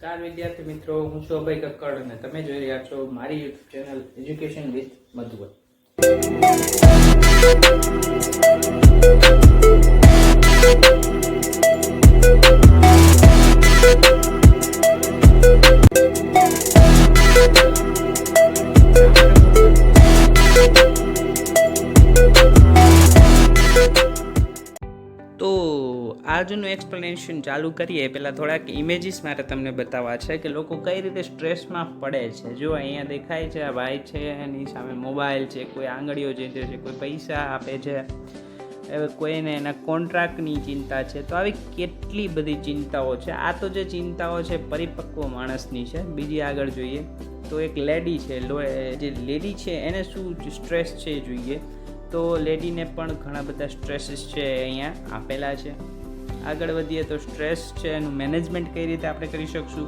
નમસ્કાર વિદ્યાર્થી મિત્રો, હું છું અભય કક્કડ અને તમે જોઈ રહ્યા છો મારી YouTube channel education with Madhuvan. તો આજનું એક્સપ્લેનેશન ચાલુ કરીએ પહેલાં થોડાક ઇમેજીસ મારે તમને બતાવવા છે કે લોકો કઈ રીતે સ્ટ્રેસમાં પડે છે. જો અહીંયા દેખાય છે આ ભાઈ છે, એની સામે મોબાઈલ છે, કોઈ આંગળીઓ ચીંધે છે, કોઈ પૈસા આપે છે, કોઈને એના કોન્ટ્રાક્ટની ચિંતા છે. તો આવી કેટલી બધી ચિંતાઓ છે. આ તો જે ચિંતાઓ છે પરિપક્વ માણસની છે. બીજી આગળ જોઈએ તો એક લેડી છે. જે લેડી છે એને શું સ્ટ્રેસ છે જોઈએ તો લેડીને પણ ઘણા બધા સ્ટ્રેસીસ છે અહીંયા આપેલા છે. આગળ વધીએ તો સ્ટ્રેસ છે એનું મેનેજમેન્ટ કઈ રીતે આપણે કરી શકશું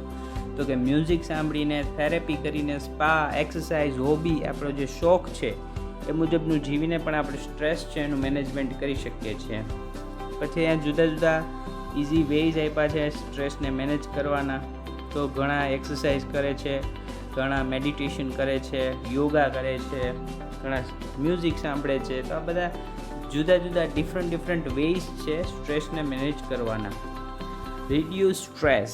તો કે મ્યુઝિક સાંભળીને, થેરેપી કરીને, સ્પા, એક્સરસાઇઝ, હોબી, આપણો જે શોખ છે એ મુજબનું જીવીને પણ આપણે સ્ટ્રેસ છે એનું મેનેજમેન્ટ કરી શકીએ છીએ. પછી અહીંયા જુદા જુદા ઇઝી વેઝ આપ્યા છે સ્ટ્રેસને મેનેજ કરવાના. તો ઘણા એક્સરસાઇઝ કરે છે, ઘણા મેડિટેશન કરે છે, યોગા કરે છે, ઘણા મ્યુઝિક સાંભળે છે. તો આ બધા જુદા જુદા ડિફરન્ટ વેઝ છે સ્ટ્રેસને મેનેજ કરવાના. રિડ્યુસ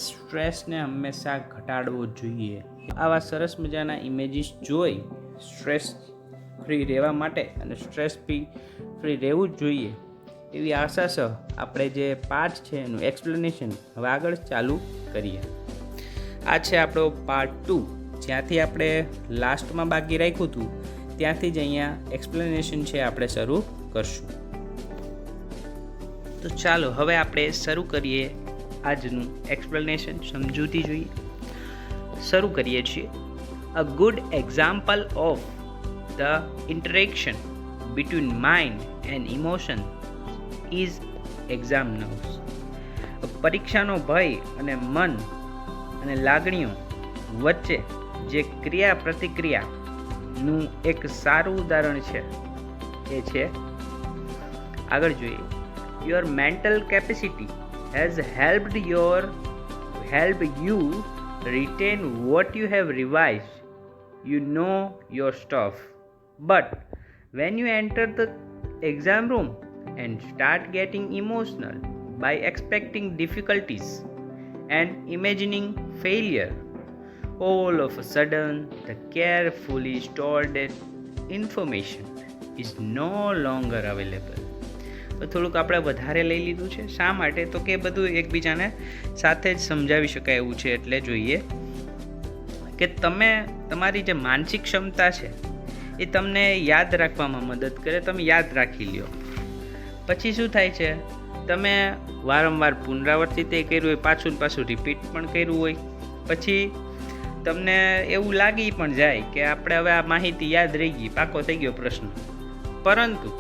સ્ટ્રેસને હંમેશા ઘટાડવો જોઈએ. આવા સરસ મજાના ઇમેજીસ જોઈ સ્ટ્રેસ ફ્રી રહેવા માટે અને સ્ટ્રેસ ફ્રી રહેવું જ જોઈએ એવી આશા છે. આપણે જે પાર્ટ છે એનું એક્સપ્લેનેશન હવે આગળ ચાલુ કરીએ. આ છે આપણો પાર્ટ 2, જ્યાંથી આપણે લાસ્ટમાં બાકી રાખ્યું હતું ત્યાંથી જ અહીંયા એક્સપ્લેનેશન છે આપણે શરૂ કરશું. તો ચાલો હવે આપણે શરૂ કરીએ આજનું એક્સપ્લેનેશન. સમજૂતી જોઈએ. શરૂ કરીએ છીએ. A good example of the interaction between mind and emotion is exam nerves. પરીક્ષાનો ભય અને મન અને લાગણીઓ વચ્ચે જે ક્રિયા પ્રતિક્રિયાનું એક સારું ઉદાહરણ છે એ છે. આગળ જોઈએ. Your mental capacity has હેલ્પ્ડ you retain what you have revised. You know your stuff. But when you enter the exam room and start getting emotional by expecting difficulties and imagining failure, all of a sudden the carefully stored information is no longer available. તો થોડુંક આપણે વધારે લઈ લીધું છે. શા માટે તો કે બધું એકબીજાને સાથે જ સમજાવી શકાય એવું છે. એટલે જોઈએ કે તમે તમારી જે માનસિક ક્ષમતા છે એ તમને યાદ રાખવામાં મદદ કરે. તમે યાદ રાખી લ્યો. પછી શું થાય છે, તમે વારંવાર પુનરાવર્તિત કર્યું હોય, પાછું રિપીટ પણ કર્યું હોય, પછી તમને એવું લાગી પણ જાય કે આપણે હવે આ માહિતી યાદ રહી ગઈ, પાકો થઈ ગયો પ્રશ્ન. પરંતુ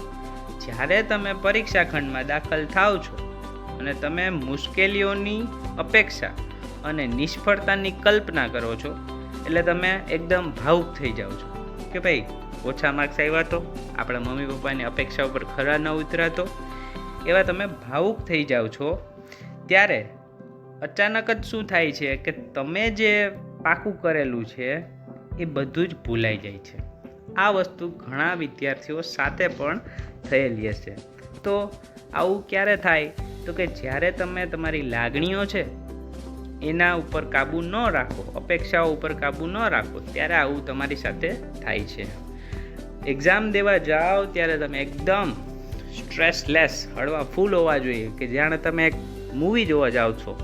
જ્યારે તમે પરીક્ષા ખંડમાં દાખલ થાવ છો અને તમે મુશ્કેલીઓની અપેક્ષા અને નિષ્ફળતાની કલ્પના કરો છો એટલે તમે એકદમ ભાવુક થઈ જાઓ છો કે ભાઈ ઓછા માર્ક્સ આવ્યા તો, આપણા મમ્મી પપ્પાની અપેક્ષા ઉપર ખરા ન ઉતરાતો, એવા તમે ભાવુક થઈ જાઓ છો. ત્યારે અચાનક જ શું થાય છે કે તમે જે પાકું કરેલું છે એ બધું જ ભૂલાઈ જાય છે. આ વસ્તુ ઘણા વિદ્યાર્થીઓ સાથે પણ થયેલી હશે. તો આવું ક્યારે થાય તો કે જ્યારે તમે તમારી લાગણીઓ છે એના ઉપર કાબૂ ન રાખો, અપેક્ષાઓ ઉપર કાબૂ ન રાખો, ત્યારે આવું તમારી સાથે થાય છે. એક્ઝામ દેવા જાઓ ત્યારે તમે એકદમ સ્ટ્રેસલેસ, હળવા ફૂલ હોવા જોઈએ કે જાણે તમે એક મૂવી જોવા જાઓ છો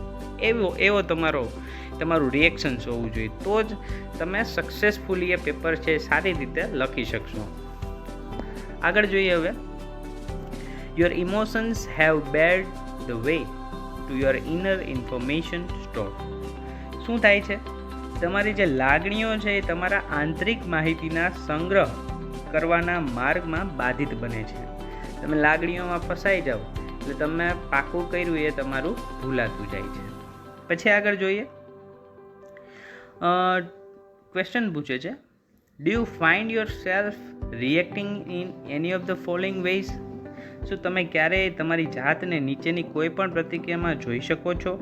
એવો તમારું રિએક્શન્સ હોવું જોઈએ. તો જ તમે સક્સેસફુલી એ પેપર છે સારી રીતે લખી શકશો. આગળ જોઈએ હવે. Your emotions have bad the way to your inner information store. શું થાય છે, તમારી જે લાગણીઓ છે એ તમારા આંતરિક માહિતીના સંગ્રહ કરવાના માર્ગમાં બાધિત બને છે. તમે લાગણીઓમાં ફસાઈ જાઓ એટલે તમે પાકું કર્યું એ તમારું ભૂલાતું જાય છે. પછી આગળ જોઈએ. ક્વેશ્ચન પૂછે છે, do you find yourself reacting in any of the following ways. શું તમે ક્યારેય તમારી જાતને નીચેની કોઈ પણ પ્રતિક્રિયામાં જોઈ શકો છો?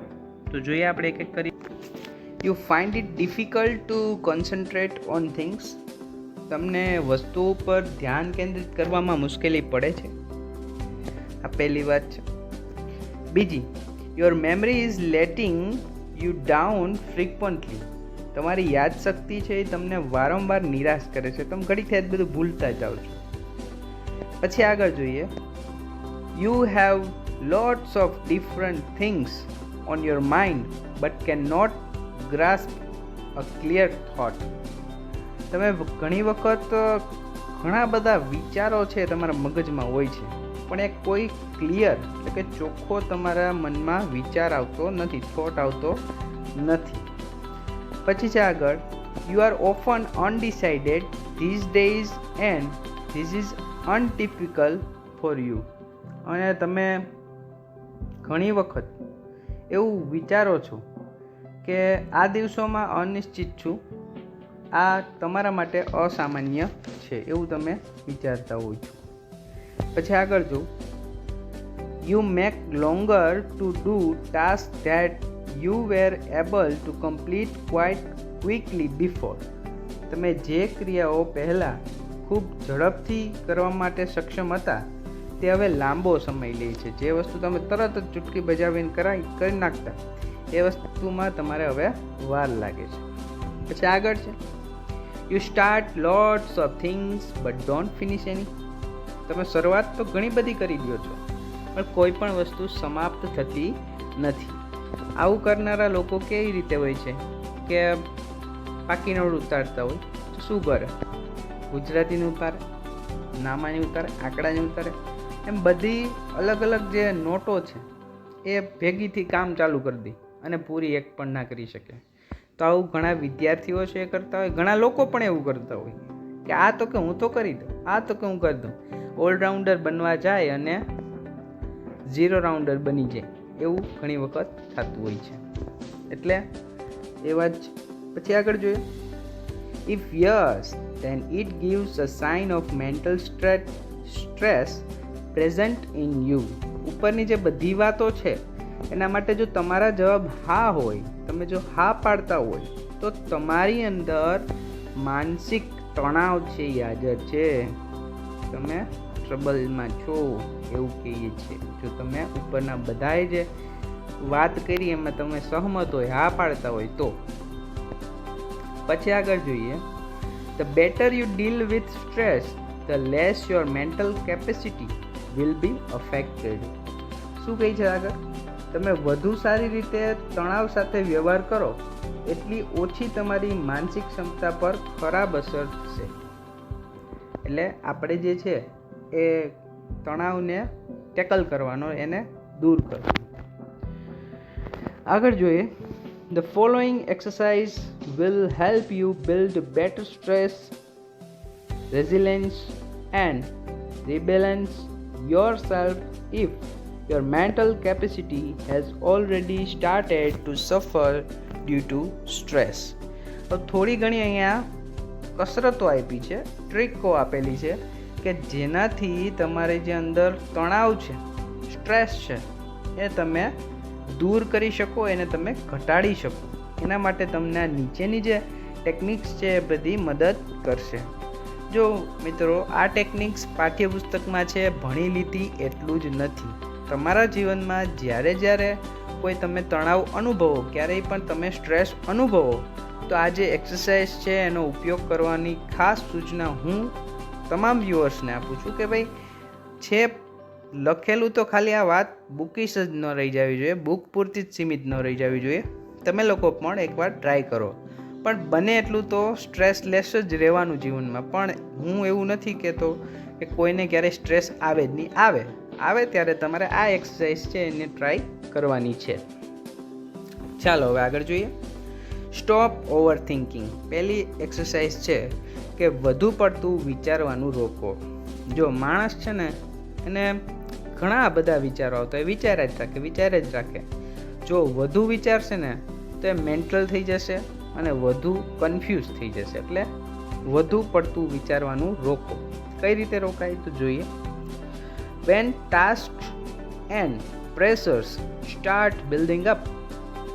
તો જોઈએ આપણે એક એક કરી. You find it difficult to concentrate on things. તમને વસ્તુઓ પર ધ્યાન કેન્દ્રિત કરવામાં મુશ્કેલી પડે છે. આ પહેલી વાત છે. બીજી, your memory is letting you down frequently. તમારી યાદશક્તિ છે એ તમને વારંવાર નિરાશ કરે છે. તમે ઘડી થાય બધું ભૂલતા જાઓ છો. પછી આગળ જોઈએ, you have lots of different things on your mind but can not grasp a clear thought. તમે ઘણી વખત ઘણા બધા વિચારો છે તમારા મગજમાં હોય છે, પણ એ કોઈ ક્લિયર એટલે કે ચોખ્ખો તમારા મનમાં વિચાર આવતો નથી, થોટ આવતો નથી. પછી છે આગળ, you are often undecided these days and this is untypical for you. અને તમે ઘણી વખત એવું વિચારો છો કે આ દિવસોમાં અનિશ્ચિત છું, આ તમારા માટે અસામાન્ય છે, એવું તમે વિચારતા હોય છો. પછી આગળ જો, you make longer to do task that you were able to complete quite quickly before. તમે જે ક્રિયાઓ પહેલાં ખૂબ ઝડપથી કરવા માટે સક્ષમ હતા તે હવે લાંબો સમય લે છે. જે વસ્તુ તમે તરત જ ચૂટકી બજાવીને કરી નાખતા એ વસ્તુમાં તમારે હવે વાર લાગે છે. પછી આગળ છે, you start lots of things but don't finish any. તમે શરૂઆત તો ઘણી બધી કરી દો છો પણ કોઈ પણ વસ્તુ સમાપ્ત થતી નથી. આવું કરનારા લોકો કેવી રીતે હોય છે કે પાકી નોટ ઉતારતા હોય તો શું કરે, ગુજરાતીની ઉતારે, નામાની ઉતારે, આંકડાની ઉતારે, એમ બધી અલગ અલગ જે નોટો છે એ ભેગીથી કામ ચાલુ કરી દે અને પૂરી એક પણ ના કરી શકે. તો આવું ઘણા વિદ્યાર્થીઓ છે એ કરતા હોય, ઘણા લોકો પણ એવું કરતા હોય કે આ તો કે હું તો કરી દઉં, આ તો કે હું કરી દઉં. ઓલરાઉન્ડર બનવા જાય અને 0 રાઉન્ડર બની જાય, એવું ઘણી વખત થતું હોય છે. એટલે એવા જ. પછી આગળ જોઈએ, if yes then it gives a sign of mental stress present in you. ઉપરની જે બધી વાતો છે એના માટે જો તમારા જવાબ હા હોય, તમે જો હા પાડતા હોય તો તમારી અંદર માનસિક તણાવ છે એ હાજર છે, તમે ટ્રબલમાં છો એવું કહીએ છીએ. જો તમે ઉપરના બધાએ જે વાત કરી એમાં તમે સહમત હોય, હા પાડતા હોય તો. પછી આગળ જોઈએ, the better you deal with stress, the less your mental capacity will be affected. શું કહે છે આગળ? તમે વધુ સારી રીતે તણાવ સાથે વ્યવહાર કરો એટલી ઓછી તમારી માનસિક ક્ષમતા પર ખરાબ અસર થશે. એટલે આપણે જે છે એ તણાવને ટેકલ કરવાનો, એને દૂર કરવાનો. આગળ જોઈએ, the following exercise will help you build better stress resilience and rebalance yourself if your mental capacity has already started to suffer due to stress. તો થોડી ઘણી અહીંયા કસરતો આપી છે, ટ્રીકો આપેલી છે કે જેનાથી તમારે જે અંદર તણાવ છે, સ્ટ્રેસ છે એ તમે દૂર કરી શકો, એને તમે ઘટાડી શકો. એના માટે તમને આ નીચેની જે ટેકનિક્સ છે એ બધી મદદ કરશે. જો મિત્રો, આ ટેકનિક્સ પાઠ્યપુસ્તકમાં છે, ભણી લીધી એટલું જ નથી. તમારા જીવનમાં જ્યારે કોઈ તમે તણાવ અનુભવો, ક્યારેય પણ તમે સ્ટ્રેસ અનુભવો તો આ જે એક્સરસાઇઝ છે એનો ઉપયોગ કરવાની ખાસ સૂચના હું તમામ વ્યુઅર્સને આપું છું કે ભાઈ છે લખેલું તો ખાલી આ વાત બુકિશ જ ન રહી જવી જોઈએ, બુક પૂરતી જ સીમિત ન રહી જવી જોઈએ. તમે લોકો પણ એકવાર ટ્રાય કરો, પણ બને એટલું તો સ્ટ્રેસલેસ જ રહેવાનું જીવનમાં. પણ હું એવું નથી કહેતો કે કોઈને ક્યારેય સ્ટ્રેસ આવે જ નહીં. આવે ત્યારે તમારે આ એક્સરસાઇઝ છે એને ટ્રાય કરવાની છે. ચાલો હવે આગળ જોઈએ, સ્ટોપ ઓવર થિંકિંગ. પહેલી એક્સરસાઇઝ છે કે વધુ પડતું વિચારવાનું રોકો. જો માણસ છે ને એને ઘણા બધા વિચારો આવતા હોય, વિચારે જ રાખે. જો વધુ વિચારશે ને તો એ મેન્ટલ થઈ જશે અને વધુ કન્ફ્યુઝ થઈ જશે. એટલે વધુ પડતું વિચારવાનું રોકો. કઈ રીતે રોકાય તો જોઈએ, when tasks and pressures start building up,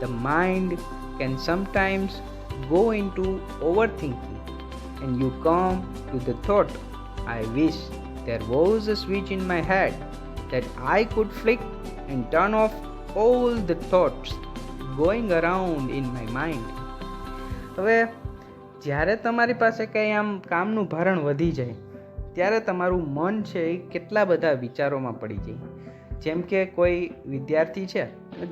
the mind can sometimes go into overthinking, and you come to the thought, I wish there was a switch in my head that I could flick and turn off all the thoughts going around in my mind. હવે જ્યારે તમારી પાસે કંઈ આમ કામનું ભારણ વધી જાય ત્યારે તમારું મન છે એ કેટલા બધા વિચારોમાં પડી જાય. જેમ કે કોઈ વિદ્યાર્થી છે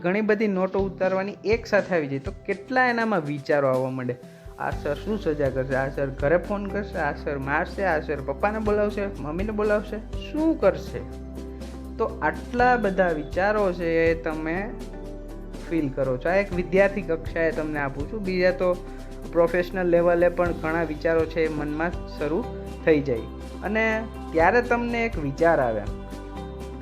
ઘણી બધી નોટો ઉતારવાની એક સાથે આવી જાય તો કેટલા એનામાં વિચારો આવવા માંડે. આ સર શું સજા કરશે, આ સર ઘરે ફોન કરશે, આ સર મારશે, આ સર પપ્પાને બોલાવશે, મમ્મીને બોલાવશે, શું કરશે. તો આટલા બધા વિચારો છે એ તમે ફીલ કરો છો. આ એક વિદ્યાર્થી કક્ષાએ તમને આપું છું. બીજા તો પ્રોફેશનલ લેવલે પણ ઘણા વિચારો છે એ મનમાં શરૂ થઈ જાય. અને ત્યારે તમને એક વિચાર આવે,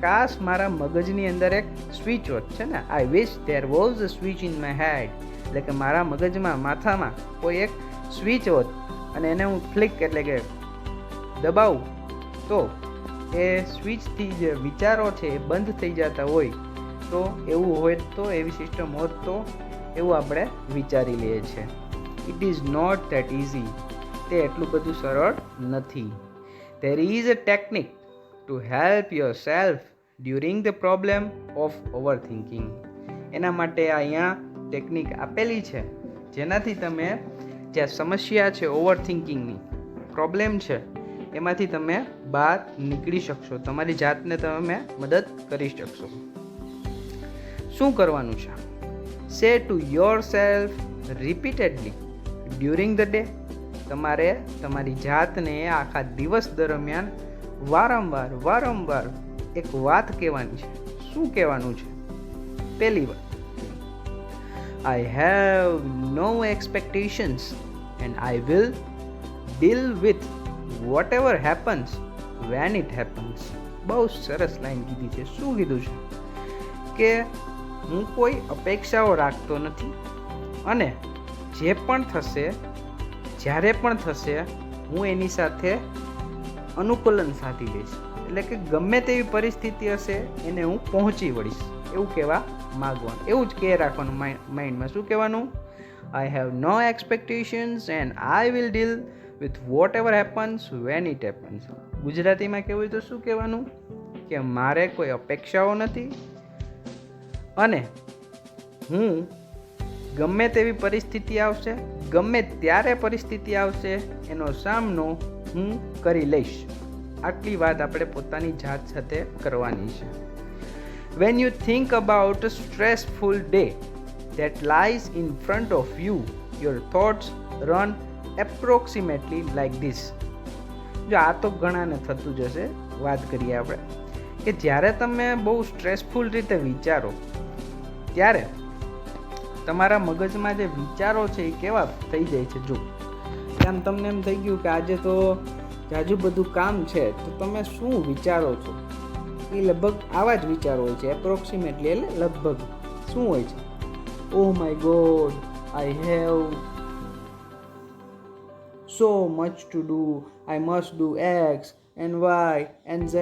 કાશ મારા મગજની અંદર એક સ્વિચ હોત છે ને, I wish there was a switch in my head, એટલે કે મારા મગજમાં માથામાં કોઈ એક સ્વિચ હોત અને એને હું ફ્લિક એટલે કે દબાવું તો એ સ્વિચથી જે વિચારો છે એ બંધ થઈ જતા હોય. તો એવું હોય તો, એવી સિસ્ટમ હોત તો એવું આપણે વિચારી લઈએ છીએ. It is not that easy. તે એટલું બધું સરળ નથી. There is a technique to help yourself during the problem of overthinking. એના માટે અહીંયા ટેકનિક આપેલી છે જેનાથી તમે જે સમસ્યા છે ઓવરથિંકિંગની પ્રોબ્લેમ છે એમાંથી તમે બહાર નીકળી શકશો, તમારી જાતને તમે મદદ કરી શકશો. શું કરવાનું છે? સે to your self repeatedly during the day. તમારે તમારી જાતને આખા દિવસ દરમિયાન વારંવાર એક વાત કહેવાની છે. શું કહેવાનું છે? પહેલી વાત, I have no expectations and I will deal with whatever happens when it happens. બહુ સરસ લાઈન કીધી છે. શું કીધું છે કે હું કોઈ અપેક્ષાઓ રાખતો નથી અને જે પણ થશે, જ્યારે પણ થશે, હું એની સાથે અનુકૂલન સાધી લઈશ. એટલે કે ગમે તેવી પરિસ્થિતિ હશે એને હું પહોંચી વળીશ, એવું કહેવા માગવાનું. એવું જ કહે રાખવાનું માઇન્ડમાં. શું કહેવાનું? I have no expectations and I will deal with whatever happens when it happens. ગુજરાતીમાં કહેવું હોય તો શું કહેવાનું? કે મારે કોઈ અપેક્ષાઓ નથી અને હું ગમે તેવી પરિસ્થિતિ આવશે, ગમે ત્યારે પરિસ્થિતિ આવશે, એનો સામનો હું કરી લઈશ. આટલી વાત આપણે પોતાની જાત સાથે કરવાની છે. When you think about a stressful day that lies in front of you, your thoughts run approximately like this. જો આ તો ઘણાને થતું જ હશે. વાત કરીએ આપણે કે જ્યારે તમે બહુ સ્ટ્રેસફુલ રીતે વિચારો ત્યારે તમારા મગજમાં જે વિચારો છે એ કેવા થઈ જાય છે. જો આમ તમને એમ થઈ ગયું કે આજે તો જાજુ બધું કામ છે, તો તમે શું વિચારો છો એ લગભગ આવા જ વિચારો હોય છે. એપ્રોક્સિમેટલી એટલે લગભગ શું હોય છે? Oh my God, I have so much to do. I must do X and Y and Z,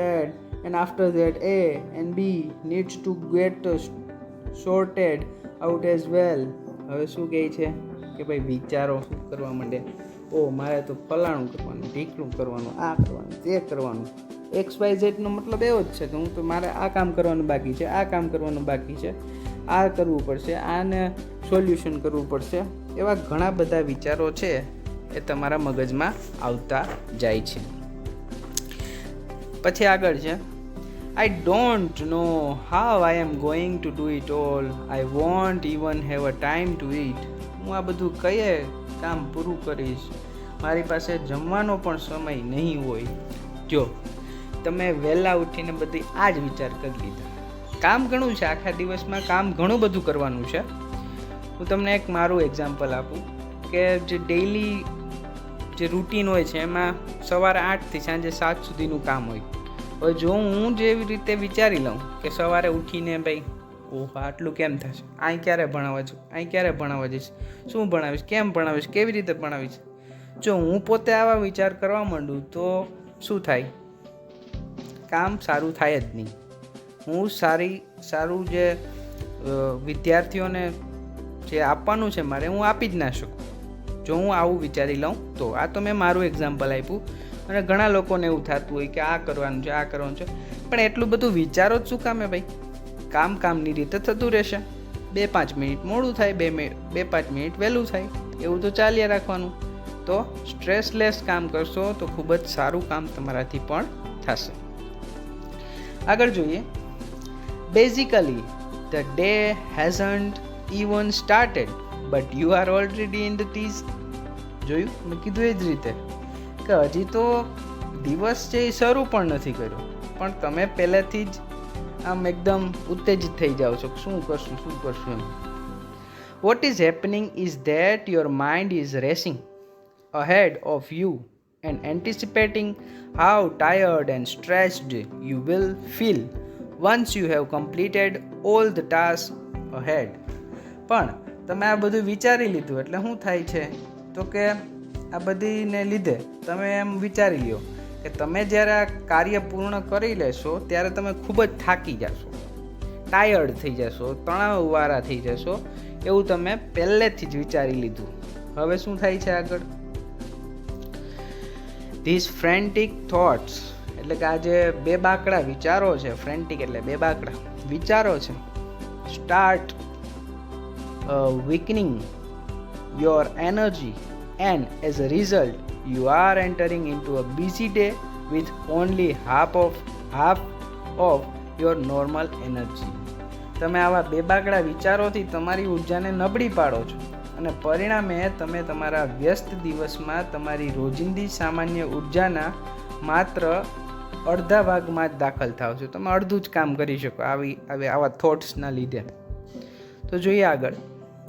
and after that A and B needs to get sorted out as well. હવે શું કહે છે કે ભાઈ વિચારો શું કરવા માંડે? મારે તો ફલાણું કરવાનું, ઢીકણું કરવાનું, આ કરવાનું, તે કરવાનું. XYZ નો મતલબ એવો જ છે કે હું તો મારે આ કામ કરવાનું બાકી છે, આ કામ કરવાનું બાકી છે, આ કરવું પડશે, આને સોલ્યુશન કરવું પડશે. એવા ઘણા બધા વિચારો છે એ તમારા મગજમાં આવતા જાય છે. પછી આગળ છે, I don't know how I am going to do it all. I won't even have a time to eat. હું આ બધું કયે કામ પૂરું કરીશ, મારી પાસે જમવાનો પણ સમય નહીં હોય. જો તમે વહેલા ઉઠીને બધી આ જ વિચાર કરી લીધા. કામ ઘણું છે, આખા દિવસમાં કામ ઘણું બધું કરવાનું છે. હું તમને એક મારું એક્ઝામ્પલ આપું કે જે ડેઈલી જે રૂટીન હોય છે એમાં સવારે 8થી સાંજે 7 સુધીનું કામ હોય. હવે જો હું જેવી રીતે વિચારી લઉં કે સવારે ઉઠીને ભાઈ આટલું કેમ થશે, અહીં ક્યારે ભણાવવા છું, અહીં ક્યારે ભણાવવા જઈશ, શું ભણાવીશ, કેમ ભણાવીશ, કેવી રીતે ભણાવીશ. જો હું પોતે આવા વિચાર કરવા માંડું તો શું થાય? કામ સારું થાય જ નહીં. હું સારું જે વિદ્યાર્થીઓને જે આપવાનું છે મારે હું આપી જ ના શકું જો હું આવું વિચારી લઉં તો. આ તો મેં મારું એક્ઝામ્પલ આપ્યું અને ઘણા લોકોને એવું થતું હોય કે આ કરવાનું છે આ કરવાનું છે, પણ એટલું બધું વિચારો જ શું કામે ભાઈ? કામની રીતે થતું રહેશે. 2-5 મિનિટ મોડું થાય, 2-5 મિનિટ વહેલું થાય, એવું તો ચાલ્યા રાખવાનું. તો સ્ટ્રેસલેસ કામ કરશો તો ખૂબ જ સારું કામ તમારાથી પણ થશે. આગળ જોઈએ. Basically the day hasn't even started but you are already in the tease. જોયું? મેં કીધું એ જ રીતે કે હજી તો દિવસ છે એ શરૂ પણ નથી કર્યો, પણ તમે પહેલેથી જ આમ એકદમ ઉત્તેજિત થઈ જાઓ છો શું કરશું એમ. What is happening is that your mind is racing ahead of you and anticipating how tired and stressed you will feel once you have completed all the tasks ahead. પણ તમે આ બધું વિચારી લીધું એટલે શું થાય છે તો કે આ બધીને લીધે તમે એમ વિચારી લ્યો કે તમે જ્યારે આ કાર્ય પૂર્ણ કરી લેશો ત્યારે તમે ખૂબ જ થાકી જશો, ટાયર્ડ થઈ જશો, તણાવવાળા થઈ જશો, એવું તમે પહેલેથી જ વિચારી લીધું. હવે શું થાય છે આગળ? ધીસ ફ્રેન્ટિક થોટ્સ એટલે કે આ જે બેબાકડા વિચારો છે, ફ્રેન્ટિક એટલે બેબાકડા વિચારો છે, start weakening your energy and as a result you are entering into a busy day with only half of your normal energy. તમે આવા બેબાકડા વિચારોથી તમારી ઉર્જાને નબળી પાડો છો અને પરિણામે તમે તમારા વ્યસ્ત દિવસમાં તમારી રોજિંદી સામાન્ય ઉર્જાના માત્ર અડધા ભાગમાં જ દાખલ થાવ છો. તમે અડધું જ કામ કરી શકો આવા થોટ્સના લીધે. તો જોઈએ આગળ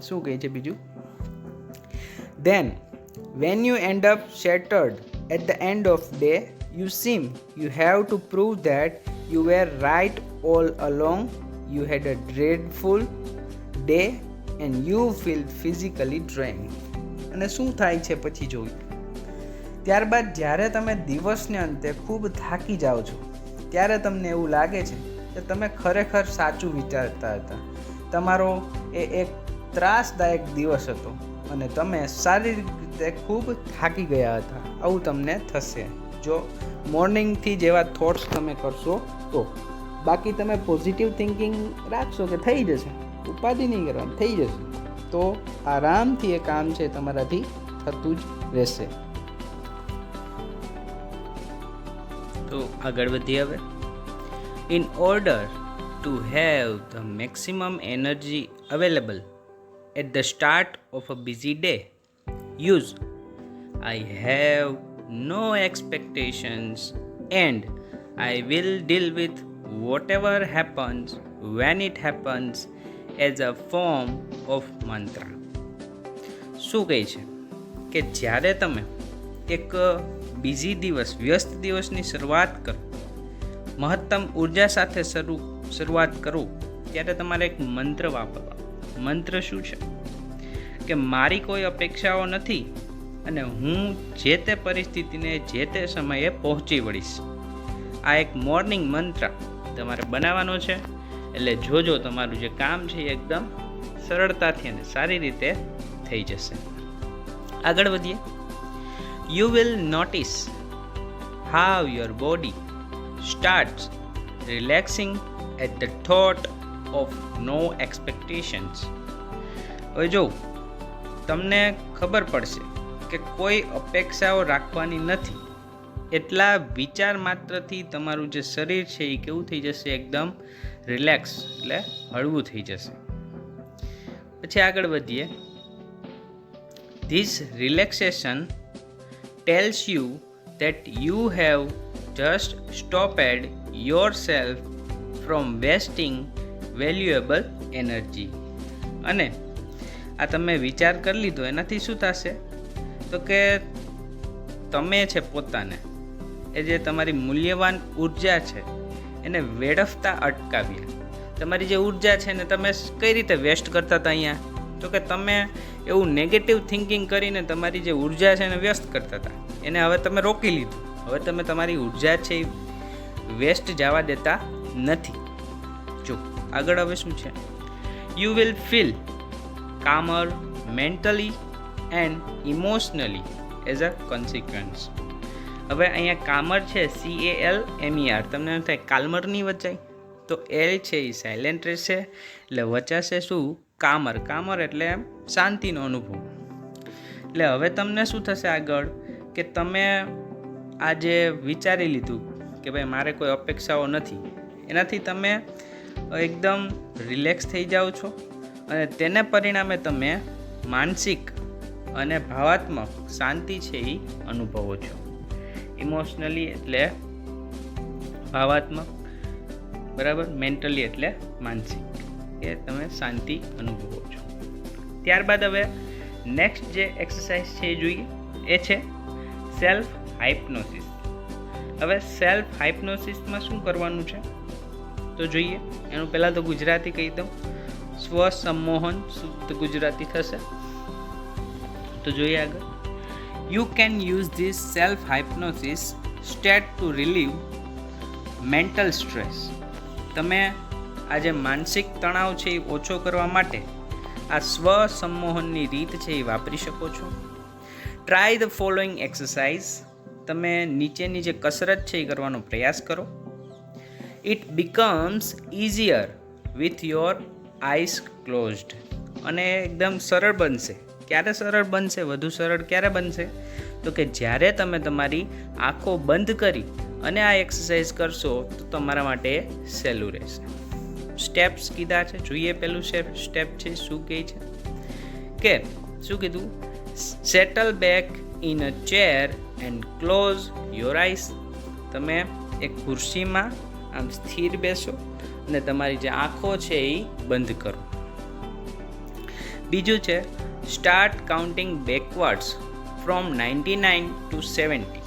શું કહે છે બીજું. Then when you end up shattered at the end of day you have to prove that you were right all along. You had a dreadful day and you feel physically drained. અને શું થાય છે પછી જોયું. ત્યારબાદ જ્યારે તમે દિવસને અંતે ખૂબ થાકી જાઓ છો ત્યારે તમને એવું લાગે છે કે તમે ખરેખર સાચું વિચારતા હતા. તમારો એ એક ત્રાસદાયક દિવસ હતો અને તમે શારીરિક રીતે ખૂબ થાકી ગયા હતા, આવું તમને થશે જો મોર્નિંગથી જેવા થોટ્સ તમે કરશો તો. બાકી તમે પોઝિટિવ થિંકિંગ રાખશો કે થઈ જશે, ઉપાધિ નહીં કરવાની, થઈ જશે, તો આરામથી એ કામ છે તમારાથી થતું જ રહેશે. તો આગળ વધીએ હવે. In order to have the maximum energy available at the start of a busy day, use I have no expectations and I will deal with whatever happens when it happens as a form of mantra. શું કહે છે કે જ્યારે તમે એક busy દિવસ, વ્યસ્ત દિવસની શરૂઆત કરો, મહત્તમ ઉર્જા સાથે શરૂઆત કરું ત્યારે તમારે એક મંત્ર વાપરવા. મંત્ર શું છે કે મારી કોઈ અપેક્ષાઓ નથી અને હું જે તે પરિસ્થિતિને જે તે સમયે પહોંચી વળીશ. આ એક મોર્નિંગ મંત્ર તમારે બનાવવાનો છે. એટલે જોજો તમારું જે કામ છે એ એકદમ સરળતાથી અને સારી રીતે થઈ જશે. આગળ વધીએ. You will notice how your body starts relaxing at the thought of no expectations. હવે જો તમને ખબર પડશે કે કોઈ અપેક્ષાઓ રાખવાની નથી, એટલા વિચાર માત્રથી તમારું જે શરીર છે એ કેવું થઈ જશે? એકદમ રિલેક્સ, એટલે હળવું થઈ જશે. પછી આગળ વધીએ. This relaxation tells you that you have just stopped yourself from wasting valuable energy. અને આ તમે વિચાર કરી લીધો એનાથી શું થશે તો કે તમે છે પોતાને એ જે તમારી મૂલ્યવાન ઉર્જા છે એને વેડફતા અટકાવ્યા. તમારી જે ઉર્જા છે ને તમે કઈ રીતે વેસ્ટ કરતા હતા અહીંયા તો કે તમે એવું નેગેટિવ થિંકિંગ કરીને તમારી જે ઉર્જા છે એને વ્યસ્ત કરતા હતા, એને હવે તમે રોકી લીધું. હવે તમે તમારી ઉર્જા છે એ વેસ્ટ જવા દેતા નથી. જો આગળ હવે શું છે? You will feel calmer mentally and emotionally as a consequence. હવે અહીંયા કામર છે CALMER, તમને એમ થાય કાલ્મર નહીં વચાય, તો એલ છે એ સાયલેન્ટ રહેશે એટલે વચાશે શું? કામર. કામર એટલે એમ શાંતિનો અનુભવ. એટલે હવે તમને શું થશે આગળ કે તમે આ જે વિચારી લીધું કે ભાઈ મારે કોઈ અપેક્ષાઓ નથી, એનાથી તમે એકદમ રિલેક્સ થઈ જાઓ છો અને તેને પરિણામે તમે માનસિક અને ભાવાત્મક શાંતિ છે એ અનુભવો છો. ઇમોશનલી એટલે ભાવાત્મક, બરાબર, મેન્ટલી એટલે માનસિક, એ તમે શાંતિ અનુભવો છો. ત્યારબાદ હવે નેક્સ્ટ જે એક્સરસાઇઝ છે એ જોઈએ, એ છે સેલ્ફ હાઇપ્નોસિસ. હવે સેલ્ફ હાઇપ્નોસિસમાં શું કરવાનું છે તો જોઈએ. એનું પહેલાં તો ગુજરાતી કહી દઉં, સ્વસંમોહન શુદ્ધ ગુજરાતી થશે. તો જોઈએ આગળ. You can use this self hypnosis state to relieve mental stress. તમે આ જે માનસિક તણાવ છે એ ઓછો કરવા માટે આ સ્વસંમોહનની રીત છે એ વાપરી શકો છો. Try the following exercise. તમે નીચેની જે કસરત છે એ કરવાનો પ્રયાસ કરો. It becomes easier with your eyes closed. અને એકદમ સરળ બનશે. ક્યારે સરળ બનશે? વધુ સરળ ક્યારે બનશે? તો કે જ્યારે તમે તમારી આંખો બંધ કરી અને આ એક્સરસાઇઝ કરશો તો તમારા માટે સહેલું રહેશે. સ્ટેપ્સ કીધા છે, જોઈએ પહેલું સ્ટેપ છે શું કહે છે કે શું કીધું? Settle back in a chair and close your eyes. તમે એક ખુરશીમાં આમ સ્થિર બેસો અને તમારી જે આંખો છે એ બંધ કરો. બીજું છે start counting backwards from 99 to 70.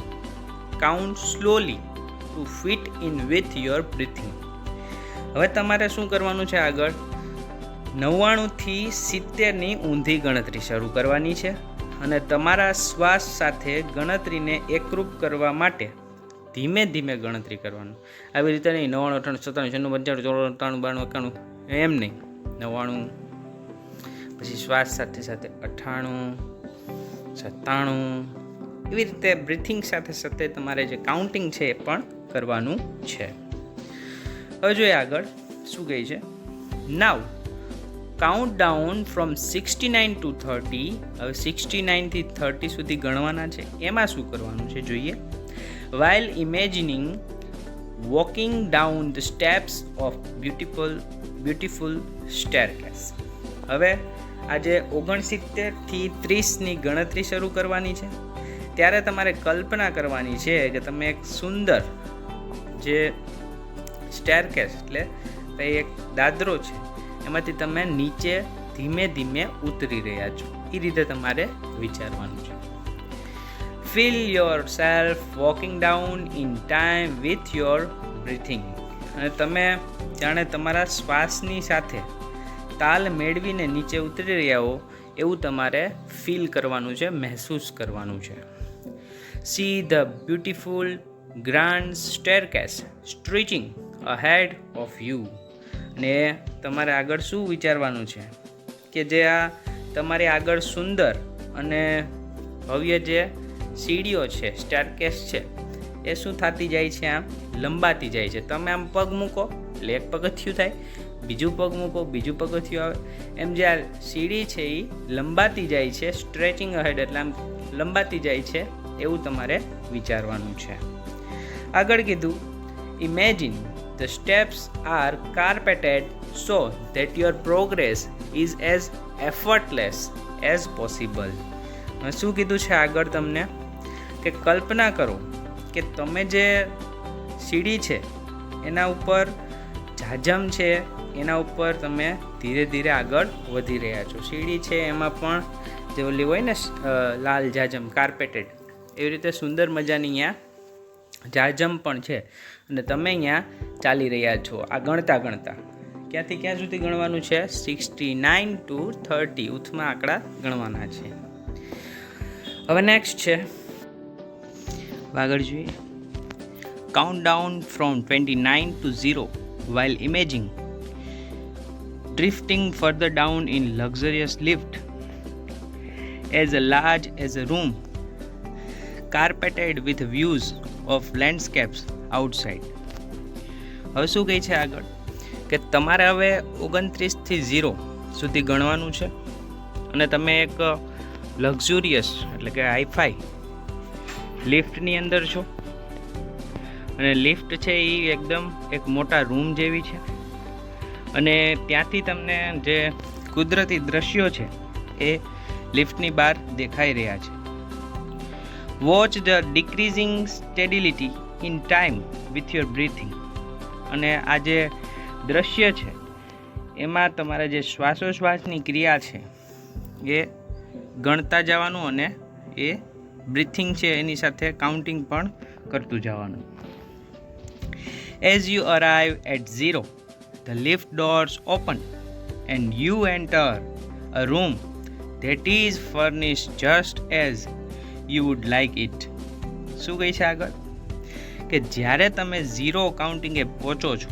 Count slowly to fit in with your breathing. હવે તમારે શું કરવાનું છે આગળ? 99 થી 70ની ઊંધી ગણતરી શરૂ કરવાની છે અને તમારા શ્વાસ સાથે ગણતરીને એકરૂપ કરવા માટે ધીમે ધીમે ગણતરી કરવાનું. આવી રીતે નહીં 99, 98, 97, 95, 94, 91, એમ નહીં. 99, પછી શ્વાસ સાથે સાથે 98, 97, એવી રીતે બ્રીથિંગ સાથે સાથે તમારે જે કાઉન્ટિંગ છે એ પણ કરવાનું છે. હવે જોઈએ આગળ શું કહે છે. નાવ કાઉન્ટ ડાઉન ફ્રોમ 69 to 30. હવે 69 થી 30 સુધી ગણવાના છે. એમાં શું કરવાનું છે જોઈએ. while imagining walking down the steps of beautiful staircase. હવે આજે 69 થી 30ની ગણતરી શરૂ કરવાની છે. ત્યારે તમારે કલ્પના કરવાની છે કે તમે એક સુંદર જે સ્ટેરકેસ એટલે એક દાદરો છે એમાંથી તમે નીચે ધીમે ધીમે ઉતરી રહ્યા છો. એ રીતે તમારે વિચારવાનું છે. Feel your self walking down in time with your breathing. અને તમે જાણે તમારા શ્વાસની સાથે તાલ મેળવીને નીચે ઉતરી રહ્યા હો એવું તમારે ફીલ કરવાનું છે, મહેસૂસ કરવાનું છે. See the beautiful grand staircase stretching ahead of you. ને તમારે આગળ શું વિચારવાનું છે કે જે આ તમારી આગળ સુંદર અને ભવ્ય જે સીડીઓ છે, સ્ટેરકેસ છે, એ શું થતી જાય છે? આમ લંબાતી જાય છે. તમે આમ પગ મૂકો એટલે એક પગથિયું થાય, બીજું પગ મૂકો બીજું પગથિયું આવે. એમ જે આ સીડી છે એ લંબાતી જાય છે. સ્ટ્રેચિંગ અહેડ એટલે આમ લંબાતી જાય છે એવું તમારે વિચારવાનું છે. આગળ કીધું imagine the steps are carpeted so that your progress is as effortless as possible. શું કીધું છે આગળ તમને કે કલ્પના કરો કે તમે જે સીડી છે એના ઉપર જાજમ છે, એના ઉપર તમે ધીરે ધીરે આગળ વધી રહ્યા છો. સીડી છે એમાં પણ જે ઓલી હોય ને લાલ જાજમ કાર્પેટેડ, એવી રીતે સુંદર મજાની અહીંયા જાજમ પણ છે અને તમે અહીંયા ચાલી રહ્યા છો. આ ગણતા ગણતા ક્યાંથી ક્યાં સુધી ગણવાનું છે? 69 to 30 ઉથમાં આંકડા ગણવાના છે. હવે નેક્સ્ટ છે આગળ જોઈએ. Count down from 29 to 0 while imaging drifting further down in luxurious lift, as large as a room, carpeted with views of landscapes outside. હવે શું કહે છે આગળ કે તમારે હવે 29 થી 0 સુધી ગણવાનું છે અને તમે એક લક્ઝુરિયસ એટલે કે હાઈફાઈ લિફ્ટની અંદર છો અને લિફ્ટ છે એ એકદમ એક મોટા રૂમ જેવી છે અને ત્યાંથી તમને જે કુદરતી દ્રશ્યો છે એ લિફ્ટની બહાર દેખાઈ રહ્યા છે. Watch the decreasing stability in time with your breathing. અને આ જે દ્રશ્ય છે એમાં તમારે જે શ્વાસોશ્વાસની ક્રિયા છે એ ગણતા જવાનું અને એ બ્રીથિંગ છે એની સાથે કાઉન્ટિંગ પણ કરતું જવાનું. As you arrive at 0, the lift doors open and you enter a room that is furnished just as you would like it. શું કહે છે આગળ કે જ્યારે તમે 0 કાઉન્ટિંગે પહોંચો છો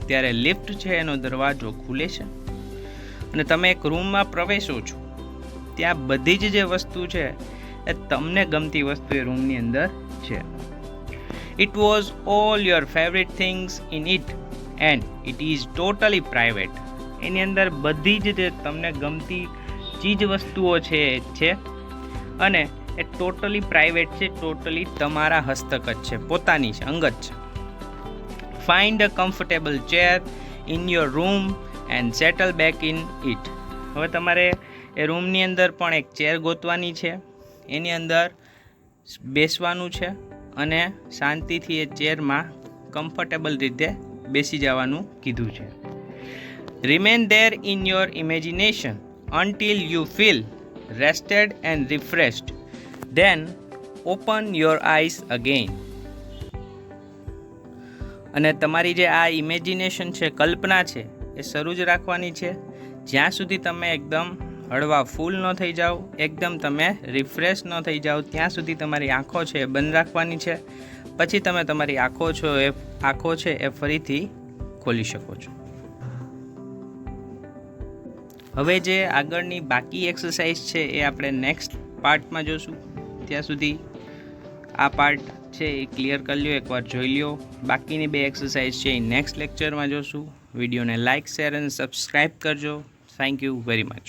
ત્યારે લિફ્ટ છે એનો દરવાજો ખુલે છે અને તમે એક રૂમમાં પ્રવેશો છો. ત્યાં બધી જ જે વસ્તુ છે એ તમને ગમતી વસ્તુ એ રૂમની અંદર છે. It was all your favorite things in it and it is totally private. એની અંદર બધી જ જે તમને ગમતી ચીજ વસ્તુઓ છે અને એ ટોટલી પ્રાઇવેટ છે, ટોટલી તમારા હસ્તક જ છે, પોતાની છે, અંગત છે. Find a comfortable chair in your room and settle back in it. હવે તમારે એ રૂમની અંદર પણ એક ચેર ગોતવાની છે, એની અંદર બેસવાનું છે અને શાંતિથી એ ચેરમાં કમ્ફર્ટેબલ રીતે બેસી જવાનું કીધું છે. Remain there in your imagination until you feel rested and refreshed. Then open your eyes again. અને તમારી જે આ ઇમેજિનેશન છે, કલ્પના છે, એ શરૂ જ રાખવાની છે જ્યાં સુધી તમે એકદમ હળવા ફૂલ ન થઈ જાઓ, એકદમ તમે રિફ્રેશ ન થઈ જાઓ ત્યાં સુધી તમારી આંખો છે એ બંધ રાખવાની છે. પછી તમે તમારી આંખો છે એ ફરીથી ખોલી શકો છો. હવે જે આગળની બાકી એક્સરસાઇઝ છે એ આપણે નેક્સ્ટ પાર્ટમાં જોશું. ત્યાં સુધી આ પાર્ટ છે એ ક્લિયર કરી લ્યો, એકવાર જોઈ લ્યો. બાકીની 2 એક્સરસાઇઝ છે એ નેક્સ્ટ લેક્ચરમાં જોશું. વિડીયોને લાઇક, શેર અને સબસ્ક્રાઈબ કરજો. Thank you very much.